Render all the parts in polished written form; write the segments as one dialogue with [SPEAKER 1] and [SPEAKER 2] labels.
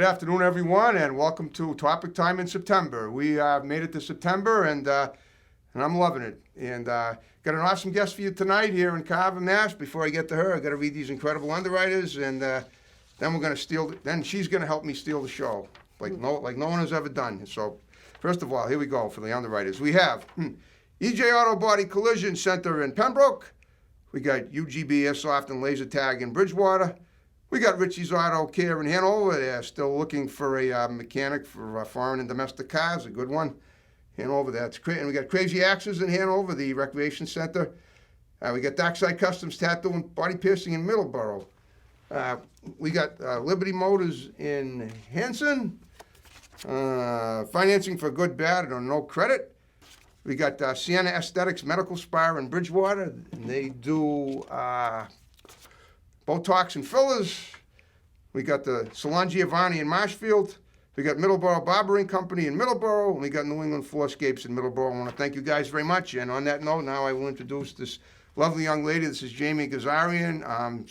[SPEAKER 1] Good afternoon, everyone, and welcome to Topic Time in September. We made it to September, and I'm loving it. And got an awesome guest for you tonight here in Carver, Mass. Before I get to her, I got to read these incredible underwriters, and then we're going to steal. Then she's going to help me steal the show, like no one has ever done. So, first of all, here we go for the underwriters. We have EJ Auto Body Collision Center in Pembroke. We got UGB Airsoft and Laser Tag in Bridgewater. We got Richie's Auto Care in Hanover. They're still looking for a mechanic for foreign and domestic cars, a good one. Hanover, that's great. And we got Crazy Axes in Hanover, the recreation center. We got Dockside Customs Tattoo and Body Piercing in Middleborough. We got Liberty Motors in Hanson. Financing for good, bad, or no credit. We got Sienna Aesthetics Medical Spa in Bridgewater. And they do Botox and fillers. We got the Salon Giovanni in Marshfield. We got Middleborough Barbering Company in Middleborough. And we got New England Floorscapes in Middleborough. I want to thank you guys very much. And on that note, now I will introduce this lovely young lady. This is Jamie Gazarian.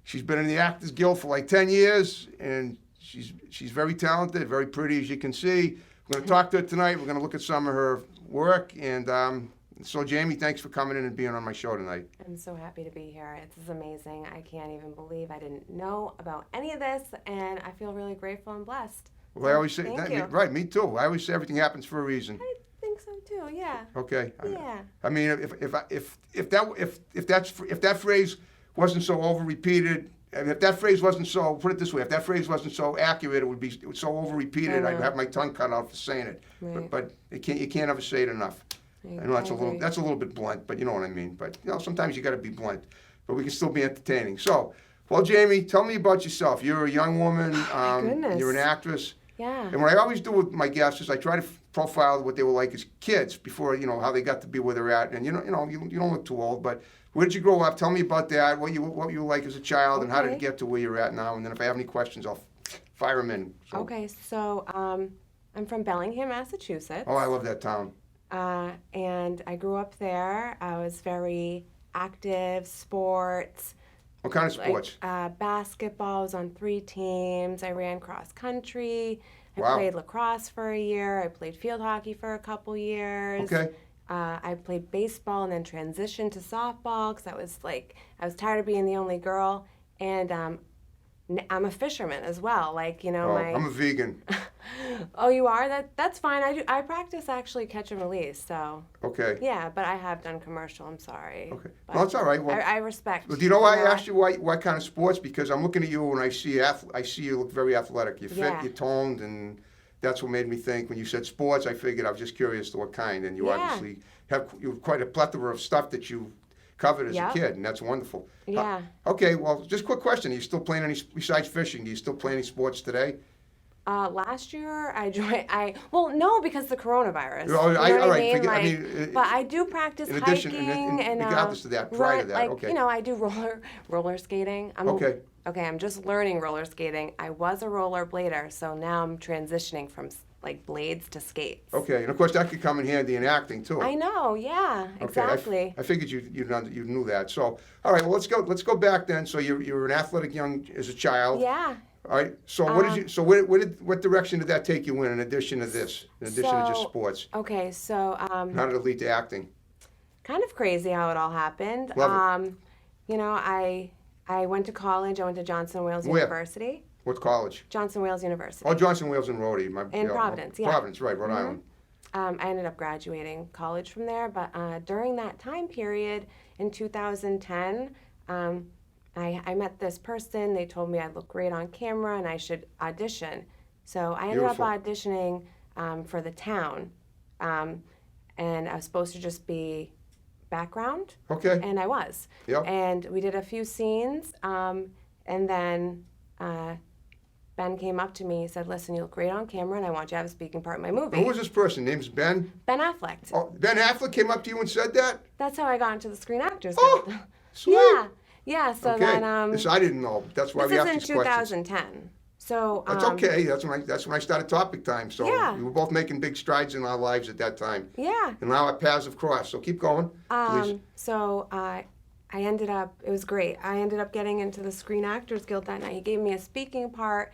[SPEAKER 1] She's been in the Actors Guild for like 10 years, and she's very talented, very pretty, as you can see. We're going to talk to her tonight. We're going to look at some of her work. And so, Jamie, thanks for coming in and being on my show tonight.
[SPEAKER 2] I'm so happy to be here. This is amazing. I can't even believe I didn't know about any of this, and I feel really grateful and blessed.
[SPEAKER 1] Well, I always say,
[SPEAKER 2] Thank you.
[SPEAKER 1] right, me too. I always say everything happens for a reason.
[SPEAKER 2] I think so too. Yeah.
[SPEAKER 1] Okay.
[SPEAKER 2] Yeah.
[SPEAKER 1] I mean, if that phrase wasn't so over repeated, and if that phrase wasn't so, put it this way, if that phrase wasn't so accurate, it was so over repeated, I'd have my tongue cut out for saying it.
[SPEAKER 2] Right.
[SPEAKER 1] But you can't ever say it enough. I know that's a little bit blunt, but you know what I mean. But sometimes you got to be blunt, but we can still be entertaining. So, well, Jamie, tell me about yourself. You're a young woman.
[SPEAKER 2] Goodness.
[SPEAKER 1] You're an actress.
[SPEAKER 2] Yeah.
[SPEAKER 1] And what I always do with my guests is I try to profile what they were like as kids before, how they got to be where they're at. And you don't look too old, but where did you grow up? Tell me about that. What you were like as a child, and how did it get to where you're at now? And then if I have any questions, I'll fire them in. So.
[SPEAKER 2] Okay. So I'm from Bellingham, Massachusetts.
[SPEAKER 1] Oh, I love that town.
[SPEAKER 2] And I grew up there. I was very active, sports.
[SPEAKER 1] What kind of sports?
[SPEAKER 2] Basketball. I was on 3 teams. I ran cross country. I
[SPEAKER 1] Wow.
[SPEAKER 2] played lacrosse for a year. I played field hockey for a couple years.
[SPEAKER 1] Okay.
[SPEAKER 2] I played baseball and then transitioned to softball because I was tired of being the only girl. And I'm a fisherman as well.
[SPEAKER 1] I'm a vegan.
[SPEAKER 2] Oh, you are? That's fine. I practice actually catch and release. So.
[SPEAKER 1] Okay.
[SPEAKER 2] Yeah, but I have done commercial. I'm sorry.
[SPEAKER 1] Okay. No, it's all right. Well,
[SPEAKER 2] I respect.
[SPEAKER 1] Do you know why I asked you what kind of sports? Because I'm looking at you and I see you look very athletic. You're fit,
[SPEAKER 2] Yeah.
[SPEAKER 1] you're toned, and that's what made me think. When you said sports, I figured I was just curious to what kind. And you obviously have quite a plethora of stuff that you covered as a kid, and that's wonderful.
[SPEAKER 2] Yeah.
[SPEAKER 1] Okay. Well, just a quick question: are you still playing any besides fishing? Do you still play any sports today?
[SPEAKER 2] Last year no, because the coronavirus.
[SPEAKER 1] Oh,
[SPEAKER 2] You know
[SPEAKER 1] all
[SPEAKER 2] what
[SPEAKER 1] right.
[SPEAKER 2] I mean? But I do practice
[SPEAKER 1] in addition,
[SPEAKER 2] hiking and
[SPEAKER 1] regardless of that, prior to that, okay.
[SPEAKER 2] I do roller skating.
[SPEAKER 1] Okay.
[SPEAKER 2] I'm just learning roller skating. I was a roller blader, so now I'm transitioning from blades to skates.
[SPEAKER 1] Okay, and of course that could come in handy in acting too.
[SPEAKER 2] I know, yeah, exactly.
[SPEAKER 1] I figured you knew that. So, all right, well let's go back then. So you were an athletic as a child.
[SPEAKER 2] Yeah.
[SPEAKER 1] All right. So what direction did that take you in addition to this? In addition to just sports?
[SPEAKER 2] Okay, so
[SPEAKER 1] How did it lead to acting?
[SPEAKER 2] kind of crazy how it all happened.
[SPEAKER 1] Love
[SPEAKER 2] it. I went to college. I went to Johnson Wales University.
[SPEAKER 1] What college?
[SPEAKER 2] Johnson Wales University.
[SPEAKER 1] Oh, Johnson Wales in Rhode.
[SPEAKER 2] Providence, yeah.
[SPEAKER 1] Providence, right, Rhode Island.
[SPEAKER 2] I ended up graduating college from there, but during that time period in 2010, I met this person. They told me I'd look great on camera and I should audition. So I ended up auditioning for the town, and I was supposed to just be background.
[SPEAKER 1] Okay.
[SPEAKER 2] And I was.
[SPEAKER 1] Yep.
[SPEAKER 2] And we did a few scenes, and then Ben came up to me and said, "Listen, you look great on camera, and I want you to have a speaking part in my movie."
[SPEAKER 1] Who was this person? Name's Ben?
[SPEAKER 2] Ben Affleck.
[SPEAKER 1] Oh, Ben Affleck came up to you and said that?
[SPEAKER 2] That's how I got into the Screen Actors
[SPEAKER 1] Oh,
[SPEAKER 2] Guild.
[SPEAKER 1] sweet.
[SPEAKER 2] Yeah. So
[SPEAKER 1] Okay.
[SPEAKER 2] then,
[SPEAKER 1] This I didn't know. That's why we
[SPEAKER 2] this
[SPEAKER 1] asked
[SPEAKER 2] is in
[SPEAKER 1] these questions.
[SPEAKER 2] 2010. So
[SPEAKER 1] That's okay. That's when I started Topic Time. So
[SPEAKER 2] Yeah.
[SPEAKER 1] we were both making big strides in our lives at that time.
[SPEAKER 2] Yeah.
[SPEAKER 1] And now our paths have crossed. So keep going, please.
[SPEAKER 2] So I ended up. It was great. I ended up getting into the Screen Actors Guild that night. He gave me a speaking part.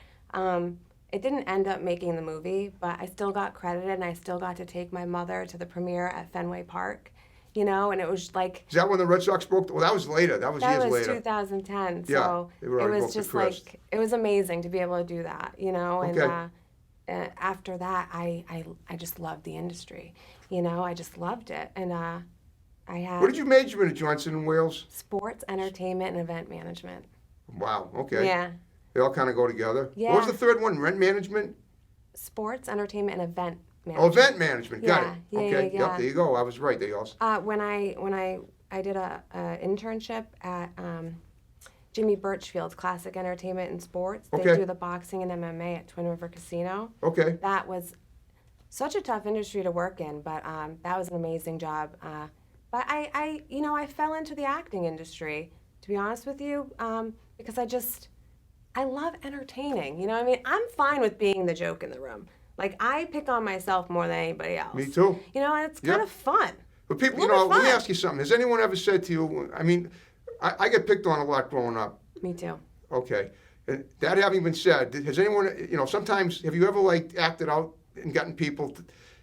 [SPEAKER 2] it didn't end up making the movie, but I still got credited, and I still got to take my mother to the premiere at Fenway Park, you know, and it was like,
[SPEAKER 1] Is that when the Red Sox broke? Well, that was later. That was
[SPEAKER 2] that
[SPEAKER 1] years
[SPEAKER 2] was
[SPEAKER 1] later.
[SPEAKER 2] 2010.
[SPEAKER 1] Yeah,
[SPEAKER 2] So
[SPEAKER 1] they were
[SPEAKER 2] it
[SPEAKER 1] already
[SPEAKER 2] was
[SPEAKER 1] booked to
[SPEAKER 2] just
[SPEAKER 1] Chris.
[SPEAKER 2] like, it was amazing to be able to do that, you know, and
[SPEAKER 1] Okay.
[SPEAKER 2] after that, I just loved the industry, you know, I just loved it. And I had
[SPEAKER 1] What did you major in at Johnson and Wales?
[SPEAKER 2] sports, entertainment, and event management.
[SPEAKER 1] Wow. Okay.
[SPEAKER 2] Yeah.
[SPEAKER 1] They all kind of go together.
[SPEAKER 2] Yeah.
[SPEAKER 1] What was the third one? Rent management?
[SPEAKER 2] Sports, entertainment, and event
[SPEAKER 1] Oh,
[SPEAKER 2] management.
[SPEAKER 1] event management. Got
[SPEAKER 2] Yeah,
[SPEAKER 1] it.
[SPEAKER 2] yeah,
[SPEAKER 1] Okay.
[SPEAKER 2] yeah,
[SPEAKER 1] Yep.
[SPEAKER 2] yeah.
[SPEAKER 1] There you go. I was right. They all.
[SPEAKER 2] When I did a internship at Jimmy Birchfield's Classic Entertainment and Sports. They
[SPEAKER 1] Okay.
[SPEAKER 2] do the boxing and MMA at Twin River Casino.
[SPEAKER 1] Okay.
[SPEAKER 2] That was such a tough industry to work in, but that was an amazing job. But I fell into the acting industry, to be honest with you, because I love entertaining. You know what I mean? I'm fine with being the joke in the room. Like, I pick on myself more than anybody else.
[SPEAKER 1] Me too.
[SPEAKER 2] You know, and it's
[SPEAKER 1] Yeah.
[SPEAKER 2] kind of fun.
[SPEAKER 1] But people,
[SPEAKER 2] A little bit
[SPEAKER 1] let me
[SPEAKER 2] fun.
[SPEAKER 1] ask you something. Has anyone ever said to you? I mean, I get picked on a lot growing up.
[SPEAKER 2] Me too.
[SPEAKER 1] Okay. And that having been said, has anyone, sometimes have you ever like acted out and gotten people,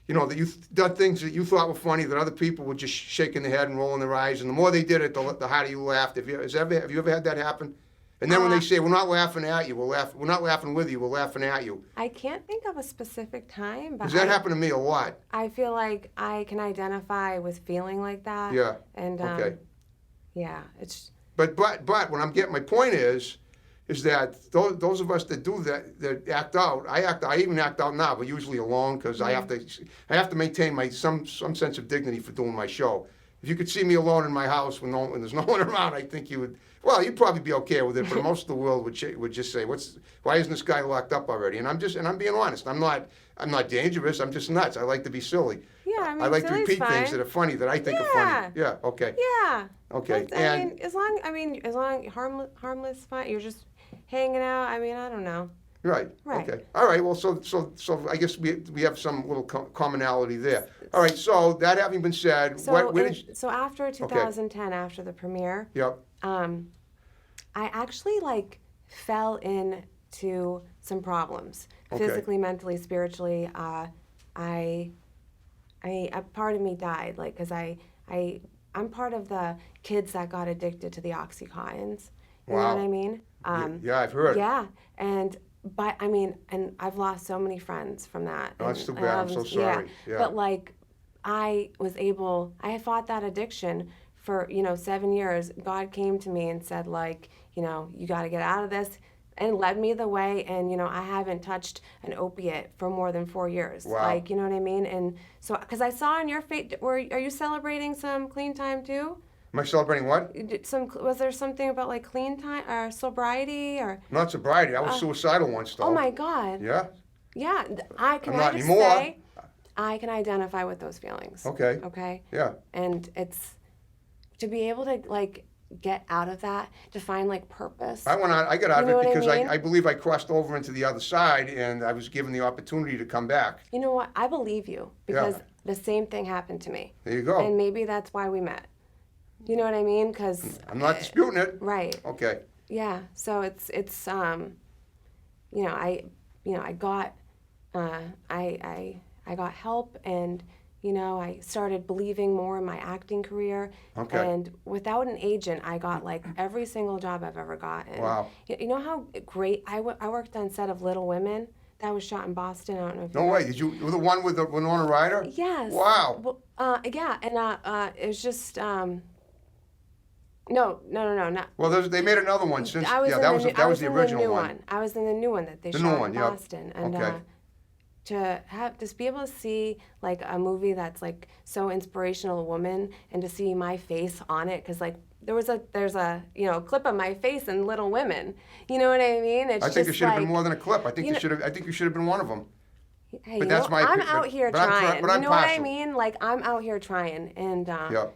[SPEAKER 1] that you done things that you thought were funny that other people were just shaking their head and rolling their eyes, and the more they did it, the harder you laughed. Have you ever had that happen? And then when they say we're not laughing at you, we're not laughing with you, we're laughing at you.
[SPEAKER 2] I can't think of a specific time, but
[SPEAKER 1] Because that happened to me a lot.
[SPEAKER 2] I feel like I can identify with feeling like that.
[SPEAKER 1] Yeah.
[SPEAKER 2] And
[SPEAKER 1] Okay.
[SPEAKER 2] yeah, it's
[SPEAKER 1] But when I'm getting, my point is that those of us that do that act out, I even act out now, but usually alone because I have to maintain some sense of dignity for doing my show. If you could see me alone in my house when there's no one around, I think you would. Well, you'd probably be okay with it, but most of the world would just say, why isn't this guy locked up already? And I'm being honest. I'm not dangerous. I'm just nuts. I like to be silly.
[SPEAKER 2] yeah. I mean,
[SPEAKER 1] I like to
[SPEAKER 2] silly's
[SPEAKER 1] repeat
[SPEAKER 2] fine.
[SPEAKER 1] things that are funny that I think are
[SPEAKER 2] Yeah.
[SPEAKER 1] funny. Yeah. Okay.
[SPEAKER 2] Yeah.
[SPEAKER 1] Okay.
[SPEAKER 2] But, as long harmless fun. You're just hanging out. I mean, I don't know.
[SPEAKER 1] Right.
[SPEAKER 2] Right.
[SPEAKER 1] Okay. All right. Well, so I guess we have some little commonality there. All right. So that having been said,
[SPEAKER 2] So after 2010, after the premiere,
[SPEAKER 1] Yep.
[SPEAKER 2] I actually fell into some problems,
[SPEAKER 1] Okay.
[SPEAKER 2] physically, mentally, spiritually. A part of me died, because I'm part of the kids that got addicted to the Oxycontins. You
[SPEAKER 1] Wow.
[SPEAKER 2] know what I mean?
[SPEAKER 1] Yeah, I've heard.
[SPEAKER 2] Yeah, and I've lost so many friends from that.
[SPEAKER 1] Oh, that's
[SPEAKER 2] and
[SPEAKER 1] too bad. I'm so sorry. Yeah.
[SPEAKER 2] But I fought that addiction for 7 years. God came to me and said you got to get out of this, and led me the way. And I haven't touched an opiate for more than 4 years.
[SPEAKER 1] Wow.
[SPEAKER 2] You know what I mean? And so, because I saw on your face, are you celebrating some clean time too?
[SPEAKER 1] Am I celebrating what?
[SPEAKER 2] Was there something about clean time or sobriety or?
[SPEAKER 1] Not sobriety. I was suicidal once, though.
[SPEAKER 2] Oh my God.
[SPEAKER 1] Yeah.
[SPEAKER 2] Yeah, I can
[SPEAKER 1] I'm not
[SPEAKER 2] just
[SPEAKER 1] anymore.
[SPEAKER 2] say, I can identify with those feelings.
[SPEAKER 1] Okay.
[SPEAKER 2] Okay.
[SPEAKER 1] Yeah.
[SPEAKER 2] And it's to be able to get out of that, to find purpose.
[SPEAKER 1] I got out
[SPEAKER 2] You
[SPEAKER 1] of
[SPEAKER 2] know
[SPEAKER 1] it
[SPEAKER 2] what I
[SPEAKER 1] because
[SPEAKER 2] mean?
[SPEAKER 1] I believe I crossed over into the other side, and I was given the opportunity to come back.
[SPEAKER 2] You know what? I believe you because
[SPEAKER 1] Yeah.
[SPEAKER 2] the same thing happened to me.
[SPEAKER 1] There you go.
[SPEAKER 2] And maybe that's why we met. You know what I mean? Because
[SPEAKER 1] I'm not disputing it.
[SPEAKER 2] right.
[SPEAKER 1] Okay.
[SPEAKER 2] Yeah. So it's I got I got help, and I started believing more in my acting career.
[SPEAKER 1] Okay.
[SPEAKER 2] And without an agent, I got every single job I've ever gotten.
[SPEAKER 1] Wow.
[SPEAKER 2] You know how great I worked on set of Little Women. That was shot in Boston. I don't know if
[SPEAKER 1] No
[SPEAKER 2] you know.
[SPEAKER 1] way. You were the one with the Winona Ryder?
[SPEAKER 2] Yes.
[SPEAKER 1] Wow.
[SPEAKER 2] Well, yeah, and it was just no, not.
[SPEAKER 1] Well, they made another one since.
[SPEAKER 2] I was
[SPEAKER 1] Yeah,
[SPEAKER 2] in
[SPEAKER 1] that was
[SPEAKER 2] the,
[SPEAKER 1] that was the original
[SPEAKER 2] new
[SPEAKER 1] one.
[SPEAKER 2] I was in the new one that they
[SPEAKER 1] The
[SPEAKER 2] shot
[SPEAKER 1] new one,
[SPEAKER 2] in
[SPEAKER 1] yeah.
[SPEAKER 2] Boston, and
[SPEAKER 1] Okay.
[SPEAKER 2] to just be able to see a movie that's so inspirational, a woman, and to see my face on it, because there's a clip of my face in Little Women. You know what I mean? It's
[SPEAKER 1] I think it
[SPEAKER 2] just
[SPEAKER 1] should have been more than a clip. I think
[SPEAKER 2] you
[SPEAKER 1] you should have. I think you should have been one of them.
[SPEAKER 2] Hey,
[SPEAKER 1] But that's my
[SPEAKER 2] I'm
[SPEAKER 1] opinion,
[SPEAKER 2] out here
[SPEAKER 1] but I'm
[SPEAKER 2] trying.
[SPEAKER 1] but I'm
[SPEAKER 2] you know what I
[SPEAKER 1] partial.
[SPEAKER 2] mean? I'm out here trying, and
[SPEAKER 1] Yeah.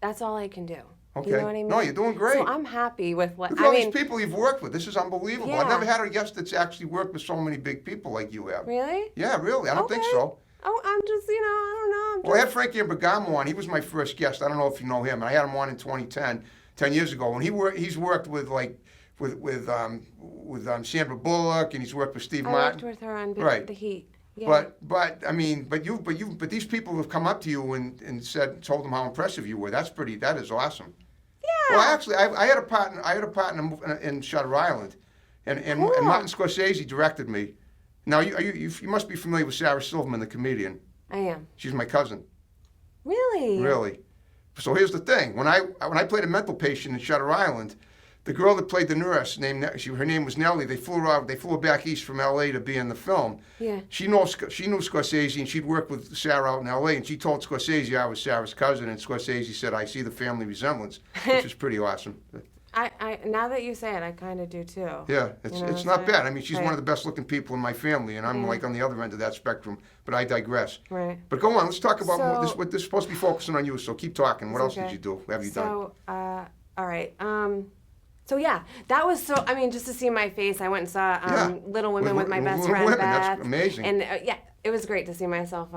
[SPEAKER 2] that's all I can do.
[SPEAKER 1] Okay.
[SPEAKER 2] You know what I mean?
[SPEAKER 1] No, you're doing great.
[SPEAKER 2] So I'm happy with what
[SPEAKER 1] Look at
[SPEAKER 2] I
[SPEAKER 1] all
[SPEAKER 2] mean.
[SPEAKER 1] these people you've worked with. This is unbelievable.
[SPEAKER 2] Yeah.
[SPEAKER 1] I've never had a guest that's actually worked with so many big people like you have.
[SPEAKER 2] Really?
[SPEAKER 1] Yeah, really. I don't think
[SPEAKER 2] Okay.
[SPEAKER 1] so.
[SPEAKER 2] Oh, I'm just I don't know. I'm
[SPEAKER 1] Well, I
[SPEAKER 2] just,
[SPEAKER 1] had Frankie Bergamo on. He was my first guest. I don't know if you know him. I had him on in 2010, 10 years ago. And he's worked with with Sandra Bullock, and he's worked with Steve
[SPEAKER 2] I worked
[SPEAKER 1] Martin.
[SPEAKER 2] with her on
[SPEAKER 1] Right.
[SPEAKER 2] The Heat. Yeah.
[SPEAKER 1] But I mean, but these people have come up to you and told them how impressive you were. That is awesome.
[SPEAKER 2] Yeah.
[SPEAKER 1] Well, actually, I had a partner in Shutter Island, and
[SPEAKER 2] Cool.
[SPEAKER 1] Martin Scorsese directed me. Now you must be familiar with Sarah Silverman, the comedian.
[SPEAKER 2] I am.
[SPEAKER 1] She's my cousin.
[SPEAKER 2] Really?
[SPEAKER 1] Really. So here's the thing: when I played a mental patient in Shutter Island, the girl that played the nurse, her name was Nellie. They flew her back east from L.A. to be in the film.
[SPEAKER 2] Yeah.
[SPEAKER 1] She knew Scorsese, and she'd worked with Sarah out in L.A. And she told Scorsese I was Sarah's cousin, and Scorsese said, "I see the family resemblance," which is pretty awesome.
[SPEAKER 2] I now that you say it, I kind of do too.
[SPEAKER 1] Yeah, it's not bad. I mean, she's
[SPEAKER 2] Right.
[SPEAKER 1] one of the best-looking people in my family, and I'm like on the other end of that spectrum. But I digress.
[SPEAKER 2] Right.
[SPEAKER 1] But go on, let's talk about
[SPEAKER 2] So-
[SPEAKER 1] what this is supposed to be focusing on you. So keep talking. What else did
[SPEAKER 2] Okay.
[SPEAKER 1] you do? What have you done?
[SPEAKER 2] So, all right. So yeah, that was so. I mean, just to see my face, I went and saw
[SPEAKER 1] Yeah.
[SPEAKER 2] Little Women with my best
[SPEAKER 1] Little
[SPEAKER 2] friend
[SPEAKER 1] Women,
[SPEAKER 2] Beth.
[SPEAKER 1] that's amazing.
[SPEAKER 2] And yeah, it was great to see myself.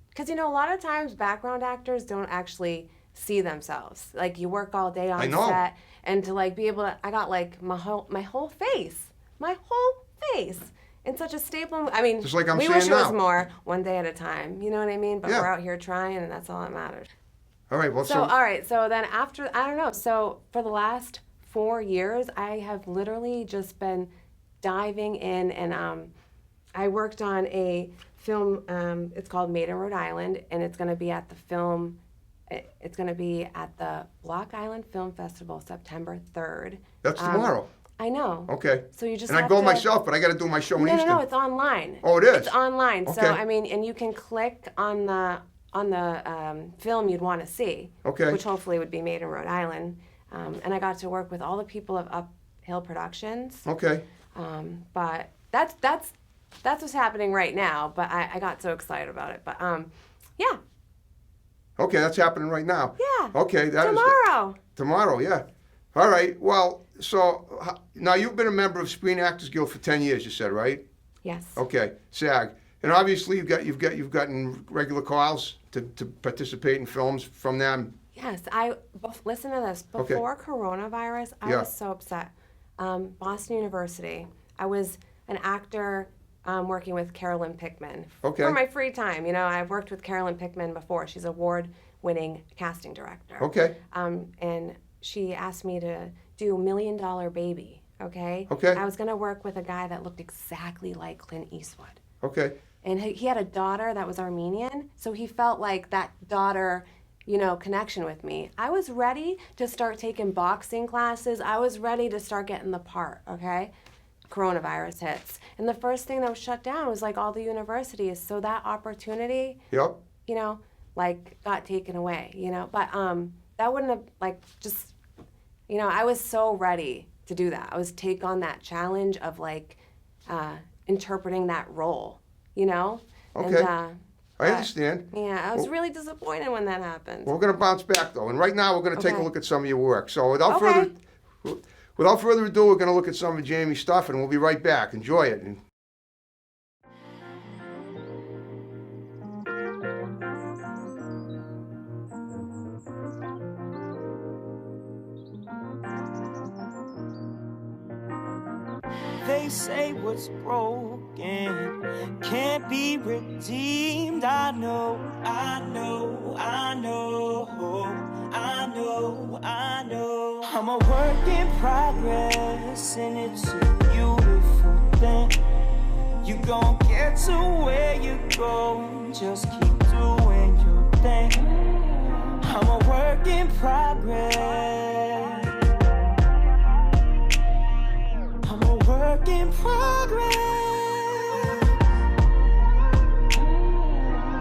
[SPEAKER 2] Because a lot of times background actors don't actually see themselves. Like you work all day
[SPEAKER 1] I
[SPEAKER 2] on
[SPEAKER 1] know.
[SPEAKER 2] set, and to like be able to, I got like my whole face in such a staple. I mean,
[SPEAKER 1] Just like I'm
[SPEAKER 2] we
[SPEAKER 1] saying
[SPEAKER 2] wish it was
[SPEAKER 1] now.
[SPEAKER 2] more, one day at a time. You know what I mean? But
[SPEAKER 1] Yeah.
[SPEAKER 2] we're out here trying, and that's all that matters.
[SPEAKER 1] All right. Well,
[SPEAKER 2] So, all right. So then after, I don't know. So for the last 4 years, I have literally just been diving in, and I worked on a film. It's called Made in Rhode Island, and it's going to be at the film. It's going to be at the Block Island Film Festival, September 3rd.
[SPEAKER 1] that's tomorrow.
[SPEAKER 2] I know.
[SPEAKER 1] Okay.
[SPEAKER 2] So you just
[SPEAKER 1] And I
[SPEAKER 2] have
[SPEAKER 1] go
[SPEAKER 2] to,
[SPEAKER 1] myself, but I got to do my show in
[SPEAKER 2] No,
[SPEAKER 1] Easton.
[SPEAKER 2] it's online.
[SPEAKER 1] Oh, it is?
[SPEAKER 2] It's online. So
[SPEAKER 1] Okay.
[SPEAKER 2] I mean, and you can click on the film you'd want to see.
[SPEAKER 1] Okay.
[SPEAKER 2] Which hopefully would be Made in Rhode Island. And I got to work with all the people of Uphill Productions.
[SPEAKER 1] Okay.
[SPEAKER 2] But that's what's happening right now. But I got so excited about it. But yeah.
[SPEAKER 1] Okay, that's happening right now.
[SPEAKER 2] Yeah.
[SPEAKER 1] Okay.
[SPEAKER 2] Tomorrow.
[SPEAKER 1] Tomorrow, yeah. All right. Well, so now you've been a member of Screen Actors Guild for 10 years, you said, right?
[SPEAKER 2] Yes.
[SPEAKER 1] Okay, SAG. And obviously you've gotten regular calls to participate in films from them.
[SPEAKER 2] Yes, listen to this.
[SPEAKER 1] Okay.
[SPEAKER 2] Before coronavirus, I
[SPEAKER 1] Yeah.
[SPEAKER 2] was so upset. Boston University, I was an actor working with Carolyn Pickman.
[SPEAKER 1] Okay.
[SPEAKER 2] For my free time, I've worked with Carolyn Pickman before. She's an award-winning casting director.
[SPEAKER 1] Okay.
[SPEAKER 2] And she asked me to do $1 Million Baby, okay?
[SPEAKER 1] Okay.
[SPEAKER 2] I was going to work with a guy that looked exactly like Clint Eastwood.
[SPEAKER 1] Okay.
[SPEAKER 2] And he had a daughter that was Armenian, so he felt like that daughter, connection with me. I was ready to start taking boxing classes. I was ready to start getting the part, okay? Coronavirus hits. And the first thing that was shut down was like all the universities. So that opportunity,
[SPEAKER 1] Yep.
[SPEAKER 2] got taken away, But that wouldn't have, I was so ready to do that. I was take on that challenge of interpreting that role,
[SPEAKER 1] Okay.
[SPEAKER 2] And,
[SPEAKER 1] I understand.
[SPEAKER 2] yeah, I was really disappointed when that happened.
[SPEAKER 1] Well, we're going to bounce back though, and right now we're going to take a
[SPEAKER 2] Okay.
[SPEAKER 1] look at some of your work. So without
[SPEAKER 2] Okay.
[SPEAKER 1] further ado, we're going to look at some of Jamie's stuff, and we'll be right back. Enjoy it.
[SPEAKER 3] They say what's broken can't be redeemed. I know, I know, I know, I know, I know. I'm a work in progress, and it's a beautiful thing. You gon' get to where you go, just keep doing your thing. I'm a work in progress. Work in progress.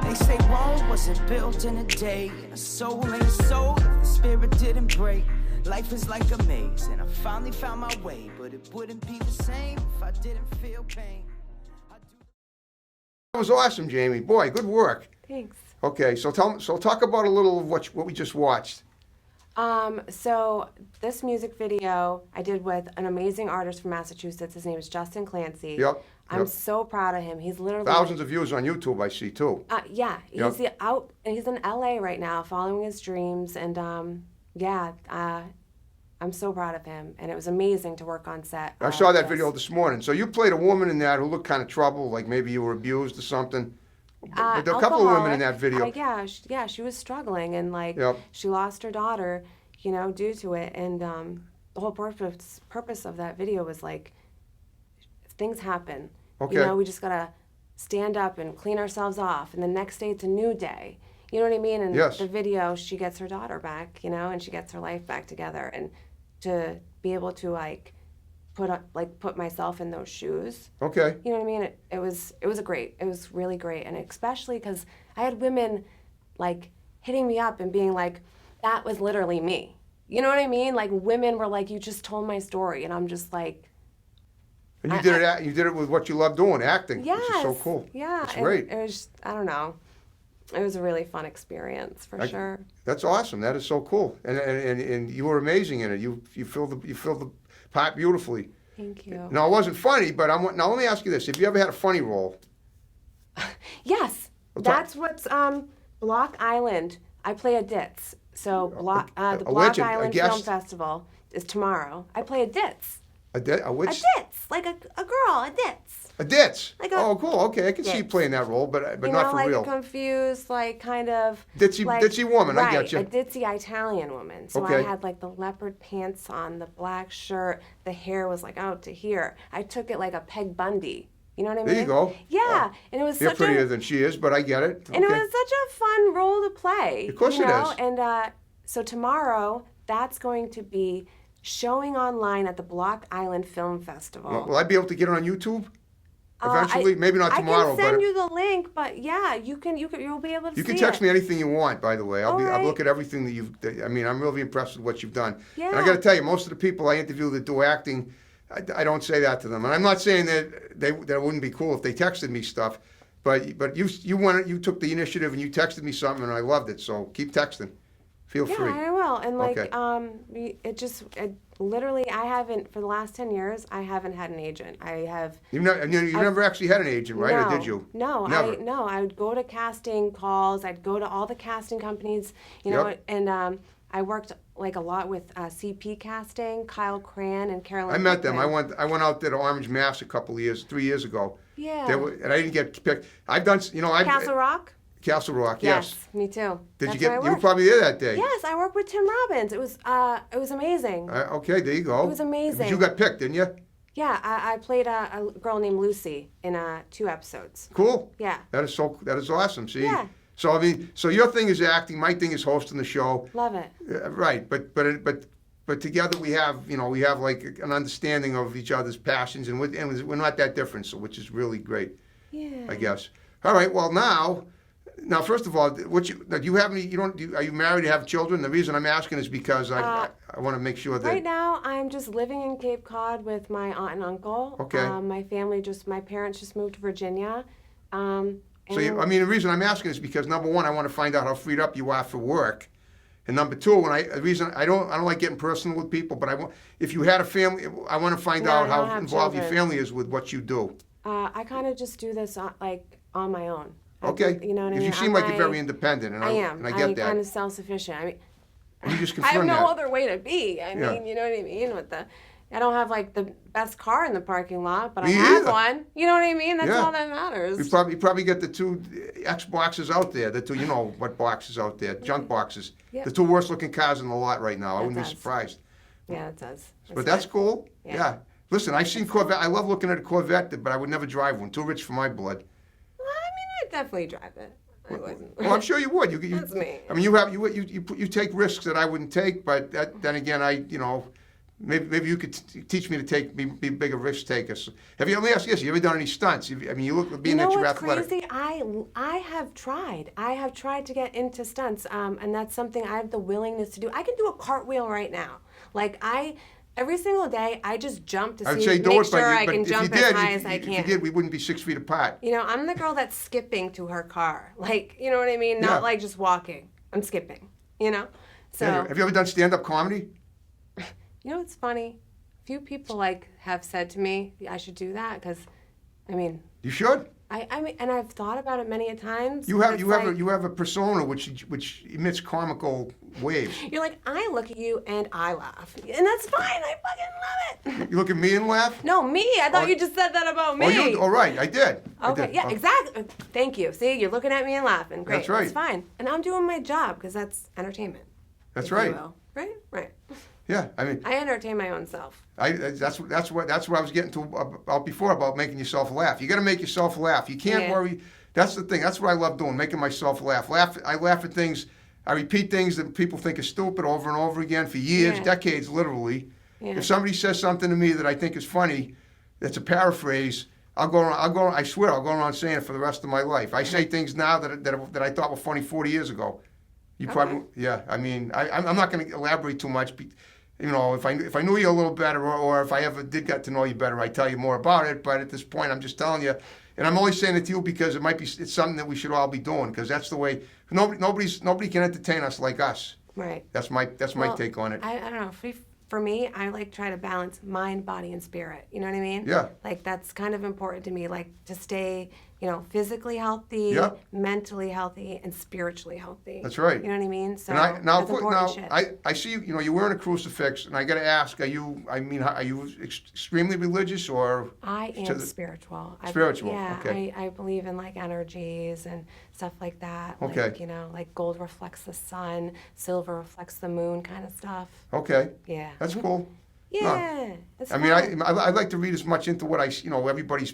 [SPEAKER 3] They say Rome wasn't built in a day, and a soul ain't a soul if the spirit didn't break. Life is like a maze, and I finally found my way, but it wouldn't be the same if I didn't feel pain.
[SPEAKER 1] That was awesome, Jamie. Boy, good work.
[SPEAKER 2] Thanks.
[SPEAKER 1] Okay, so talk about a little of what we just watched.
[SPEAKER 2] So this music video I did with an amazing artist from Massachusetts. His name is Justin Clancy.
[SPEAKER 1] Yep.
[SPEAKER 2] I'm so proud of him. He's literally
[SPEAKER 1] Thousands of views on YouTube, I see too.
[SPEAKER 2] yeah,
[SPEAKER 1] Yep.
[SPEAKER 2] he's in LA right now, following his dreams, and I'm so proud of him, and it was amazing to work on set.
[SPEAKER 1] I saw that video this morning. So you played a woman in that who looked kind of troubled, like maybe you were abused or something. But there are a couple of women in that video.
[SPEAKER 2] Yeah, she was struggling, and like
[SPEAKER 1] Yep.
[SPEAKER 2] she lost her daughter, due to it. And the whole purpose of that video was like, things happen.
[SPEAKER 1] Okay.
[SPEAKER 2] We just gotta stand up and clean ourselves off, and the next day it's a new day. You know what I mean? And
[SPEAKER 1] Yes.
[SPEAKER 2] the video, she gets her daughter back, and she gets her life back together, and to be able to put myself in those shoes.
[SPEAKER 1] Okay.
[SPEAKER 2] You know what I mean? It was really great, and especially because I had women like hitting me up and being like, "That was literally me." You know what I mean? Like women were like, "You just told my story," and I'm just like,
[SPEAKER 1] And you did it with what you love doing, acting,
[SPEAKER 2] "Yes,
[SPEAKER 1] which is so cool.
[SPEAKER 2] yeah."
[SPEAKER 1] It's
[SPEAKER 2] and
[SPEAKER 1] great.
[SPEAKER 2] It was, I don't know, it was a really fun experience for sure.
[SPEAKER 1] That's awesome. That is so cool. And you were amazing in it. You filled the part beautifully.
[SPEAKER 2] Thank you.
[SPEAKER 1] Now it wasn't funny, but now let me ask you this: have you ever had a funny role?
[SPEAKER 2] Yes,
[SPEAKER 1] Well,
[SPEAKER 2] that's what's Block Island. I play a ditz. So the Block
[SPEAKER 1] legend, a
[SPEAKER 2] Island
[SPEAKER 1] guest?
[SPEAKER 2] Film Festival is tomorrow. I play a ditz.
[SPEAKER 1] A
[SPEAKER 2] A
[SPEAKER 1] witch?
[SPEAKER 2] ditz, like a girl, a ditz.
[SPEAKER 1] A ditz.
[SPEAKER 2] Like a
[SPEAKER 1] Oh, cool. Okay, I can see you
[SPEAKER 2] ditz.
[SPEAKER 1] playing that role, but
[SPEAKER 2] You
[SPEAKER 1] not
[SPEAKER 2] know,
[SPEAKER 1] for
[SPEAKER 2] like
[SPEAKER 1] real.
[SPEAKER 2] a confused, like kind of
[SPEAKER 1] Ditzy woman, I
[SPEAKER 2] Right,
[SPEAKER 1] get you.
[SPEAKER 2] a ditzy Italian woman. So I
[SPEAKER 1] Okay.
[SPEAKER 2] had like the leopard pants on, the black shirt, the hair was like out to here. I took it like a Peg Bundy. You know what I mean?
[SPEAKER 1] There you go.
[SPEAKER 2] Yeah, and it was
[SPEAKER 1] You're
[SPEAKER 2] such
[SPEAKER 1] prettier
[SPEAKER 2] a
[SPEAKER 1] than she is, but I get it.
[SPEAKER 2] and it
[SPEAKER 1] Okay.
[SPEAKER 2] was such a fun role to play.
[SPEAKER 1] Of course
[SPEAKER 2] you
[SPEAKER 1] it
[SPEAKER 2] know?
[SPEAKER 1] is.
[SPEAKER 2] And so tomorrow, that's going to be showing online at the Block Island Film Festival.
[SPEAKER 1] Will I be able to get it on YouTube eventually? Maybe not tomorrow,
[SPEAKER 2] I can send
[SPEAKER 1] but
[SPEAKER 2] you the link, but yeah, you'll be able to see
[SPEAKER 1] you can text
[SPEAKER 2] it.
[SPEAKER 1] me anything you want. By the way, I'll
[SPEAKER 2] All
[SPEAKER 1] look
[SPEAKER 2] right.
[SPEAKER 1] at everything that I'm really impressed with what you've done.
[SPEAKER 2] Yeah.
[SPEAKER 1] And I got to tell you, most of the people I interview that do acting, I don't say that to them. And I'm not saying that that wouldn't be cool if they texted me stuff, but you took the initiative and you texted me something and I loved it. So keep texting. Feel
[SPEAKER 2] Yeah,
[SPEAKER 1] free.
[SPEAKER 2] I will. And like,
[SPEAKER 1] Okay.
[SPEAKER 2] it literally, I haven't for the last 10 years. I haven't had an agent. I have.
[SPEAKER 1] You never actually had an agent, right?
[SPEAKER 2] No,
[SPEAKER 1] Or did you?
[SPEAKER 2] No,
[SPEAKER 1] Never.
[SPEAKER 2] I would go to casting calls. I'd go to all the casting companies, you know,
[SPEAKER 1] Yep.
[SPEAKER 2] and I worked like a lot with CP casting, Kyle Cran and Carolyn.
[SPEAKER 1] I met them.
[SPEAKER 2] Pickman.
[SPEAKER 1] I went out there to Orange, Mass. 3 years ago.
[SPEAKER 2] Yeah.
[SPEAKER 1] And I didn't get picked. I've done,
[SPEAKER 2] Castle Rock.
[SPEAKER 1] Castle Rock, yes.
[SPEAKER 2] Me too.
[SPEAKER 1] Did
[SPEAKER 2] That's
[SPEAKER 1] you get?
[SPEAKER 2] where I
[SPEAKER 1] You were
[SPEAKER 2] worked.
[SPEAKER 1] probably there that day.
[SPEAKER 2] Yes, I worked with Tim Robbins. It was amazing.
[SPEAKER 1] Okay, there you go.
[SPEAKER 2] It was amazing.
[SPEAKER 1] But you got picked, didn't you?
[SPEAKER 2] Yeah, I played a girl named Lucy in 2 episodes.
[SPEAKER 1] Cool.
[SPEAKER 2] Yeah.
[SPEAKER 1] That is awesome. See.
[SPEAKER 2] Yeah.
[SPEAKER 1] So I mean, so your thing is acting. My thing is hosting the show.
[SPEAKER 2] Love it.
[SPEAKER 1] Right. But together we have like an understanding of each other's passions, and we're not that different, so which is really great.
[SPEAKER 2] Yeah.
[SPEAKER 1] I guess. All right. Well, now, first of all, do you have any? Are you married? To have children? The reason I'm asking is because I want to make sure that.
[SPEAKER 2] Right now, I'm just living in Cape Cod with my aunt and uncle.
[SPEAKER 1] Okay.
[SPEAKER 2] My parents just moved to Virginia.
[SPEAKER 1] So the reason I'm asking is because number one, I want to find out how freed up you are for work, and number two, the reason I don't like getting personal with people, but if you had a family, I want to find
[SPEAKER 2] No,
[SPEAKER 1] out
[SPEAKER 2] I don't
[SPEAKER 1] how
[SPEAKER 2] have
[SPEAKER 1] involved your
[SPEAKER 2] children.
[SPEAKER 1] family is with what you do.
[SPEAKER 2] I kind of just do this on my own.
[SPEAKER 1] Okay.
[SPEAKER 2] You know what I mean?
[SPEAKER 1] You seem like you're very independent, and
[SPEAKER 2] I am.
[SPEAKER 1] and I get that.
[SPEAKER 2] kind of self-sufficient. I mean,
[SPEAKER 1] And you just
[SPEAKER 2] I have
[SPEAKER 1] confirm
[SPEAKER 2] no
[SPEAKER 1] that.
[SPEAKER 2] other way to be. I
[SPEAKER 1] Yeah.
[SPEAKER 2] mean, you know what I mean? I don't have like the best car in the parking lot, but I
[SPEAKER 1] Me
[SPEAKER 2] have
[SPEAKER 1] either.
[SPEAKER 2] one. You know what I mean? That's
[SPEAKER 1] Yeah.
[SPEAKER 2] all that matters.
[SPEAKER 1] You probably get the 2 X boxes out there. The 2, you know what boxes out there, junk boxes.
[SPEAKER 2] Yep.
[SPEAKER 1] The 2 worst looking cars in the lot right now. I wouldn't be
[SPEAKER 2] does.
[SPEAKER 1] surprised.
[SPEAKER 2] Yeah, it does.
[SPEAKER 1] But that's
[SPEAKER 2] good.
[SPEAKER 1] cool.
[SPEAKER 2] Yeah.
[SPEAKER 1] Yeah. Listen, I've seen Corvette. I love looking at a Corvette, but I would never drive one. Too rich for my blood.
[SPEAKER 2] Well, I mean, I'd definitely drive it. I wouldn't.
[SPEAKER 1] Well, I'm sure you would.
[SPEAKER 2] That's me.
[SPEAKER 1] I mean, you take risks that I wouldn't take, but then again, maybe you could teach me to be bigger risk takers. Let me ask you this: you ever done any stunts? You look being that you're
[SPEAKER 2] what's
[SPEAKER 1] athletic.
[SPEAKER 2] crazy? I have tried. I have tried to get into stunts, and that's something I have the willingness to do. I can do a cartwheel right now. Every single day, I just jump to
[SPEAKER 1] I would say do
[SPEAKER 2] make
[SPEAKER 1] it,
[SPEAKER 2] sure I
[SPEAKER 1] but
[SPEAKER 2] can
[SPEAKER 1] if you
[SPEAKER 2] jump
[SPEAKER 1] did,
[SPEAKER 2] as high as I
[SPEAKER 1] if you
[SPEAKER 2] can.
[SPEAKER 1] did, we wouldn't be 6 feet apart.
[SPEAKER 2] You know, I'm the girl that's skipping to her car. You know what I mean? Not
[SPEAKER 1] Yeah.
[SPEAKER 2] like just walking. I'm skipping. You know. So
[SPEAKER 1] Have you ever done stand-up comedy?
[SPEAKER 2] you know what's funny? Few people have said to me I should do that because, I mean,
[SPEAKER 1] You should.
[SPEAKER 2] I mean, and I've thought about it many a times.
[SPEAKER 1] You
[SPEAKER 2] but
[SPEAKER 1] have
[SPEAKER 2] it's
[SPEAKER 1] you have
[SPEAKER 2] like,
[SPEAKER 1] a, you have a persona which emits comical waves.
[SPEAKER 2] You're like, I look at you and I laugh, and that's fine. I fucking love it.
[SPEAKER 1] You look at me and laugh.
[SPEAKER 2] No, me. I thought
[SPEAKER 1] Oh,
[SPEAKER 2] you just said that about me.
[SPEAKER 1] Oh, you? All right, I did. I
[SPEAKER 2] Okay,
[SPEAKER 1] did.
[SPEAKER 2] yeah,
[SPEAKER 1] Oh,
[SPEAKER 2] exactly. Thank you. See, you're looking at me and laughing. Great.
[SPEAKER 1] That's right.
[SPEAKER 2] That's fine. And I'm doing my job because that's entertainment.
[SPEAKER 1] That's
[SPEAKER 2] if you
[SPEAKER 1] right.
[SPEAKER 2] will. Right? Right.
[SPEAKER 1] Yeah, I mean,
[SPEAKER 2] I entertain my own self.
[SPEAKER 1] that's what I was getting to about before about making yourself laugh. You got to make yourself laugh. You can't
[SPEAKER 2] Yeah.
[SPEAKER 1] worry. That's the thing. That's what I love doing, making myself laugh. I laugh at things. I repeat things that people think are stupid over and over again for years,
[SPEAKER 2] Yeah.
[SPEAKER 1] decades, literally.
[SPEAKER 2] Yeah.
[SPEAKER 1] If somebody says something to me that I think is funny, that's a paraphrase. I swear, I'll go around saying it for the rest of my life. I say things now that I thought were funny 40 years ago. You probably, yeah. I mean, I'm not going to elaborate too much. You know, if I knew you a little better, or if I ever did get to know you better, I'd tell you more about it. But at this point, I'm just telling you, and I'm only saying it to you because it's something that we should all be doing, because that's the way. Nobody can entertain us like us.
[SPEAKER 2] Right.
[SPEAKER 1] That's my
[SPEAKER 2] Well,
[SPEAKER 1] take on it.
[SPEAKER 2] I don't know. For me, I like try to balance mind, body, and spirit. You know what I mean?
[SPEAKER 1] Yeah.
[SPEAKER 2] Like that's kind of important to me. Like to stay, physically healthy,
[SPEAKER 1] Yeah.
[SPEAKER 2] mentally healthy, and spiritually healthy.
[SPEAKER 1] That's right.
[SPEAKER 2] You know what I mean? So
[SPEAKER 1] And
[SPEAKER 2] that's important shit.
[SPEAKER 1] I see you're wearing a crucifix, and I got to ask, are you extremely religious, or
[SPEAKER 2] I
[SPEAKER 1] to
[SPEAKER 2] am
[SPEAKER 1] the-
[SPEAKER 2] spiritual.
[SPEAKER 1] Spiritual,
[SPEAKER 2] Yeah,
[SPEAKER 1] okay.
[SPEAKER 2] I believe in like energies and stuff like that.
[SPEAKER 1] Okay.
[SPEAKER 2] Like, like gold reflects the sun, silver reflects the moon kind of stuff.
[SPEAKER 1] okay,
[SPEAKER 2] Yeah.
[SPEAKER 1] that's cool.
[SPEAKER 2] Yeah. It's
[SPEAKER 1] I mean,
[SPEAKER 2] fun.
[SPEAKER 1] I like to read as much into what everybody's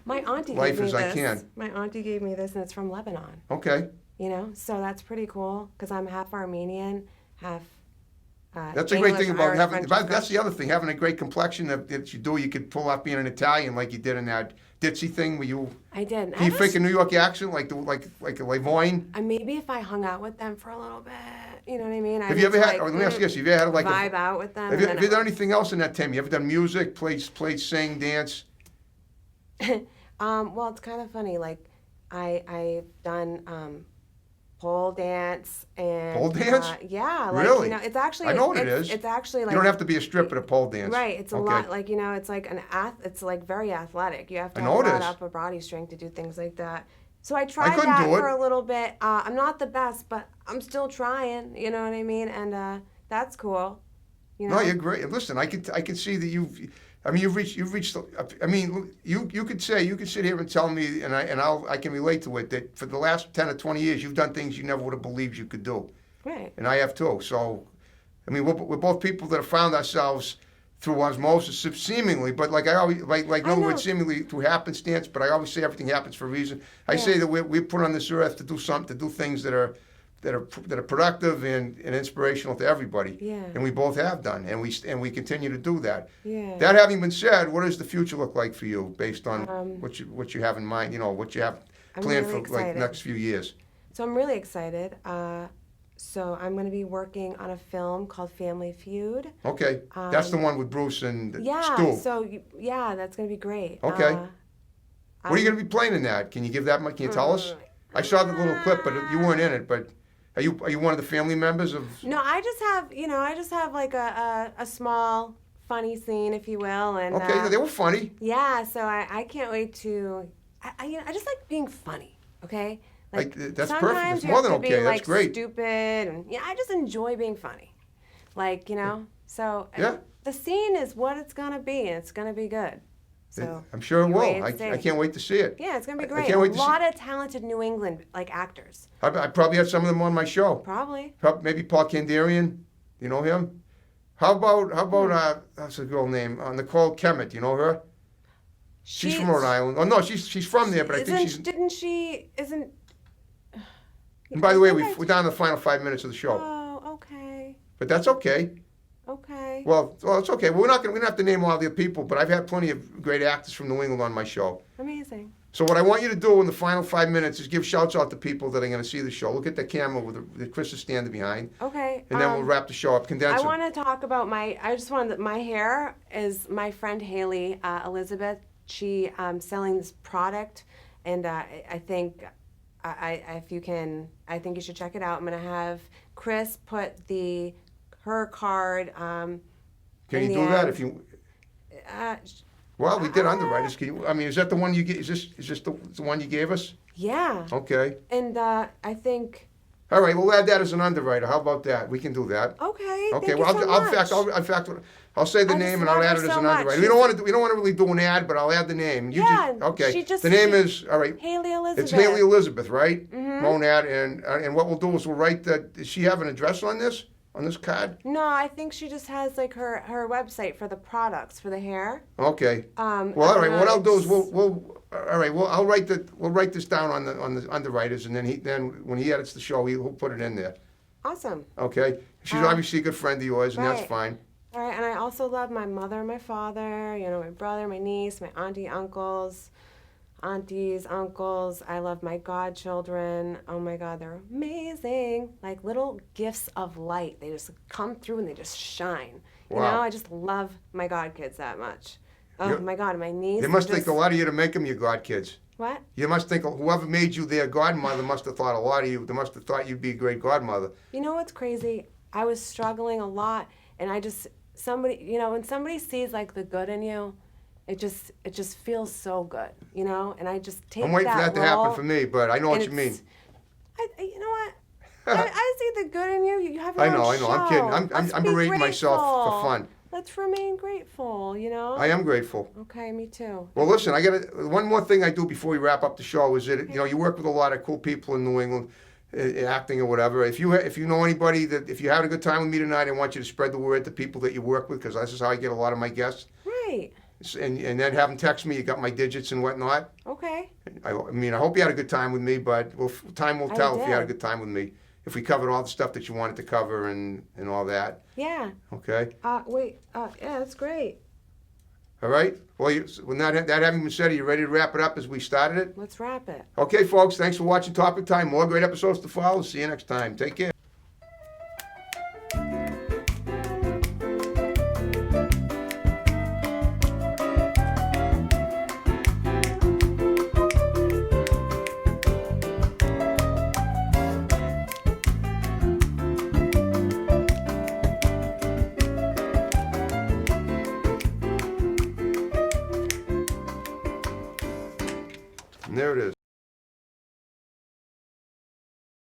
[SPEAKER 2] My auntie
[SPEAKER 1] life
[SPEAKER 2] gave me
[SPEAKER 1] as
[SPEAKER 2] this.
[SPEAKER 1] I can.
[SPEAKER 2] My auntie gave me this, and it's from Lebanon.
[SPEAKER 1] okay.
[SPEAKER 2] So that's pretty cool because I'm half Armenian, half.
[SPEAKER 1] That's a great
[SPEAKER 2] English,
[SPEAKER 1] thing about
[SPEAKER 2] Irish,
[SPEAKER 1] having.
[SPEAKER 2] French,
[SPEAKER 1] That's the
[SPEAKER 2] French.
[SPEAKER 1] other thing, having a great complexion that you do. You could pull off being an Italian like you did in that ditzy thing where you.
[SPEAKER 2] I did.
[SPEAKER 1] Can you fake a New York accent like a Lavoine?
[SPEAKER 2] Maybe if I hung out with them for a little bit, you know what I mean?
[SPEAKER 1] Have you ever had? Let me ask you this: have you ever had like
[SPEAKER 2] vibe out with them?
[SPEAKER 1] Have you,
[SPEAKER 2] and
[SPEAKER 1] have
[SPEAKER 2] then
[SPEAKER 1] you done anything else in that time? You ever done music, played, sing, dance?
[SPEAKER 2] Well, it's kind of funny. Like, I've done pole dance and
[SPEAKER 1] Pole dance?
[SPEAKER 2] Yeah, like
[SPEAKER 1] Really?
[SPEAKER 2] it's actually
[SPEAKER 1] I know what it is.
[SPEAKER 2] It's actually like
[SPEAKER 1] You don't have to be a stripper to pole dance.
[SPEAKER 2] right. It's a
[SPEAKER 1] Okay.
[SPEAKER 2] lot like it's like it's like very athletic. You have to
[SPEAKER 1] I
[SPEAKER 2] have
[SPEAKER 1] know
[SPEAKER 2] a
[SPEAKER 1] it
[SPEAKER 2] lot
[SPEAKER 1] is.
[SPEAKER 2] of upper body strength to do things like that. So I tried
[SPEAKER 1] couldn't
[SPEAKER 2] that
[SPEAKER 1] do it.
[SPEAKER 2] for a little bit. I'm not the best, but I'm still trying. You know what I mean? And that's cool. You know?
[SPEAKER 1] No, you're great. Listen, I can see that you've reached. I mean, you could sit here and tell me, and I can relate to it, that for the last 10 or 20 years you've done things you never would have believed you could do,
[SPEAKER 2] Right.
[SPEAKER 1] and I have too. So, I mean, we're both people that have found ourselves through osmosis, seemingly, but like I always like
[SPEAKER 2] I
[SPEAKER 1] in other
[SPEAKER 2] know.
[SPEAKER 1] words, seemingly through happenstance. But I always say everything happens for a reason. I
[SPEAKER 2] Yeah.
[SPEAKER 1] say that we're put on this earth to do something, to do things that are productive and inspirational to everybody.
[SPEAKER 2] Yeah.
[SPEAKER 1] And we both have done, and we continue to do that.
[SPEAKER 2] Yeah.
[SPEAKER 1] That having been said, what does the future look like for you, based on
[SPEAKER 2] Um,
[SPEAKER 1] what you have in mind? What you have
[SPEAKER 2] I'm
[SPEAKER 1] planned
[SPEAKER 2] really
[SPEAKER 1] for like
[SPEAKER 2] excited.
[SPEAKER 1] next few years.
[SPEAKER 2] So I'm really excited. So I'm going to be working on a film called Family Feud.
[SPEAKER 1] Okay, that's the one with Bruce and
[SPEAKER 2] Yeah.
[SPEAKER 1] Stu.
[SPEAKER 2] So that's going to be great.
[SPEAKER 1] Okay. What are you going to be playing in that? Can you give that much? Can you tell us? I saw the little clip, but you weren't in it. But are you one of the family members of?
[SPEAKER 2] No, I just have like a small funny scene, if you will, and
[SPEAKER 1] Okay, they were funny.
[SPEAKER 2] yeah. So I can't wait to. I just like being funny. Okay.
[SPEAKER 1] Like, that's perfect.
[SPEAKER 2] sometimes
[SPEAKER 1] It's
[SPEAKER 2] you
[SPEAKER 1] more
[SPEAKER 2] have
[SPEAKER 1] than
[SPEAKER 2] to
[SPEAKER 1] okay.
[SPEAKER 2] Be,
[SPEAKER 1] That's
[SPEAKER 2] like,
[SPEAKER 1] great.
[SPEAKER 2] Stupid and I just enjoy being funny. Like So
[SPEAKER 1] Yeah.
[SPEAKER 2] the scene is what it's gonna be, and it's gonna be good. So
[SPEAKER 1] I'm sure it
[SPEAKER 2] you
[SPEAKER 1] will.
[SPEAKER 2] wait and
[SPEAKER 1] I
[SPEAKER 2] see.
[SPEAKER 1] can't wait to see it.
[SPEAKER 2] Yeah, it's gonna be
[SPEAKER 1] I
[SPEAKER 2] great.
[SPEAKER 1] can't wait to
[SPEAKER 2] A lot of talented New England actors.
[SPEAKER 1] I probably have some of them on my show.
[SPEAKER 2] Probably.
[SPEAKER 1] Maybe Paul Kandarian. You know him? How about that's a girl named Nicole Kemet. You know her? She's from Rhode Island. Oh no, she's from there, but I think she's.
[SPEAKER 2] Didn't she? Isn't.
[SPEAKER 1] And by the way,
[SPEAKER 2] I think
[SPEAKER 1] we're down to the final 5 minutes of the show,
[SPEAKER 2] Oh, okay.
[SPEAKER 1] but that's okay.
[SPEAKER 2] Okay.
[SPEAKER 1] Well, it's okay. We're not gonna have to name all the people, but I've had plenty of great actors from New England on my show.
[SPEAKER 2] Amazing.
[SPEAKER 1] So what I want you to do in the final 5 minutes is give shouts out to people that are going to see the show. Look at the camera with Chris is standing behind,
[SPEAKER 2] Okay.
[SPEAKER 1] and then we'll wrap the show up. Condense
[SPEAKER 2] I
[SPEAKER 1] it.
[SPEAKER 2] want to talk about my hair is my friend Haley Elizabeth. She selling this product, and I think if you can, I think you should check it out. I'm gonna have Chris put her card.
[SPEAKER 1] Can
[SPEAKER 2] in
[SPEAKER 1] you
[SPEAKER 2] the
[SPEAKER 1] do that
[SPEAKER 2] end.
[SPEAKER 1] if you? Well, we did underwriters. Can you, I mean, is that the one you get? Is this the one you gave us?
[SPEAKER 2] Yeah.
[SPEAKER 1] Okay.
[SPEAKER 2] And I think,
[SPEAKER 1] All right. We'll add that as an underwriter. How about that? We can do that.
[SPEAKER 2] okay.
[SPEAKER 1] Okay.
[SPEAKER 2] Thank
[SPEAKER 1] well,
[SPEAKER 2] you so
[SPEAKER 1] in
[SPEAKER 2] much.
[SPEAKER 1] fact, I'll say the
[SPEAKER 2] I
[SPEAKER 1] name
[SPEAKER 2] just
[SPEAKER 1] and I'll
[SPEAKER 2] love
[SPEAKER 1] add
[SPEAKER 2] her
[SPEAKER 1] it as
[SPEAKER 2] so
[SPEAKER 1] an
[SPEAKER 2] much.
[SPEAKER 1] underwriter. We don't want to really do an ad, but I'll add the name.
[SPEAKER 2] Yeah,
[SPEAKER 1] Okay.
[SPEAKER 2] she just-
[SPEAKER 1] the name
[SPEAKER 2] she-
[SPEAKER 1] is all right.
[SPEAKER 2] Haley Elizabeth.
[SPEAKER 1] It's Haley Elizabeth, right?
[SPEAKER 2] Mhm.
[SPEAKER 1] Monad, and what we'll do is we'll write that. Does she have an address on this card?
[SPEAKER 2] No, I think she just has like her website for the products for the hair.
[SPEAKER 1] Okay.
[SPEAKER 2] Um,
[SPEAKER 1] Well, all right.
[SPEAKER 2] and
[SPEAKER 1] What I'll do is
[SPEAKER 2] it's-
[SPEAKER 1] I'll write this down on the underwriters, and then when he edits the show, he'll put it in there.
[SPEAKER 2] Awesome.
[SPEAKER 1] Okay. She's
[SPEAKER 2] Um,
[SPEAKER 1] obviously a good friend of yours, and that's
[SPEAKER 2] right.
[SPEAKER 1] fine.
[SPEAKER 2] All right, and I also love my mother, my father, my brother, my niece, my auntie, uncles, aunties, uncles. I love my godchildren. Oh my God, they're amazing. Like little gifts of light. They just come through and they just shine.
[SPEAKER 1] Wow.
[SPEAKER 2] I just love my godkids that much. Oh
[SPEAKER 1] You-
[SPEAKER 2] my God, my niece.
[SPEAKER 1] They must
[SPEAKER 2] just,
[SPEAKER 1] think a lot of you to make them your godkids.
[SPEAKER 2] What?
[SPEAKER 1] You must think whoever made you their godmother must have thought a lot of you. They must have thought you'd be a great godmother.
[SPEAKER 2] You know what's crazy? I was struggling a lot, and I just when somebody sees like the good in you, it just feels so good, And I just take
[SPEAKER 1] I'm waiting for that to happen
[SPEAKER 2] role,
[SPEAKER 1] for me, but I know what
[SPEAKER 2] and
[SPEAKER 1] you mean.
[SPEAKER 2] it's- you know what? I see the good in you. You have your
[SPEAKER 1] I know,
[SPEAKER 2] own
[SPEAKER 1] I know. I'm kidding.
[SPEAKER 2] show. Let's
[SPEAKER 1] I'm
[SPEAKER 2] be
[SPEAKER 1] berating myself for
[SPEAKER 2] grateful.
[SPEAKER 1] fun.
[SPEAKER 2] Let's remain grateful.
[SPEAKER 1] I am grateful.
[SPEAKER 2] Okay, me too.
[SPEAKER 1] Well, listen, I got one more thing I do before we wrap up the show is that you work with a lot of cool people in New England, acting or whatever. If you know anybody that if you had a good time with me tonight, I want you to spread the word to people that you work with because this is how I get a lot of my guests.
[SPEAKER 2] Right.
[SPEAKER 1] And then have them text me. You got my digits and whatnot.
[SPEAKER 2] Okay.
[SPEAKER 1] I mean, I hope you had a good time with me, but time will
[SPEAKER 2] I
[SPEAKER 1] tell if you had a
[SPEAKER 2] did.
[SPEAKER 1] good time with me. If we covered all the stuff that you wanted to cover and all that.
[SPEAKER 2] Yeah.
[SPEAKER 1] Okay.
[SPEAKER 2] Wait. Yeah, that's great.
[SPEAKER 1] All right. Well, when that having been said, are you ready to wrap it up as we started it?
[SPEAKER 2] Let's wrap it.
[SPEAKER 1] Okay, folks. Thanks for watching Topic Time. More great episodes to follow. See you next time. Take care. And there it is.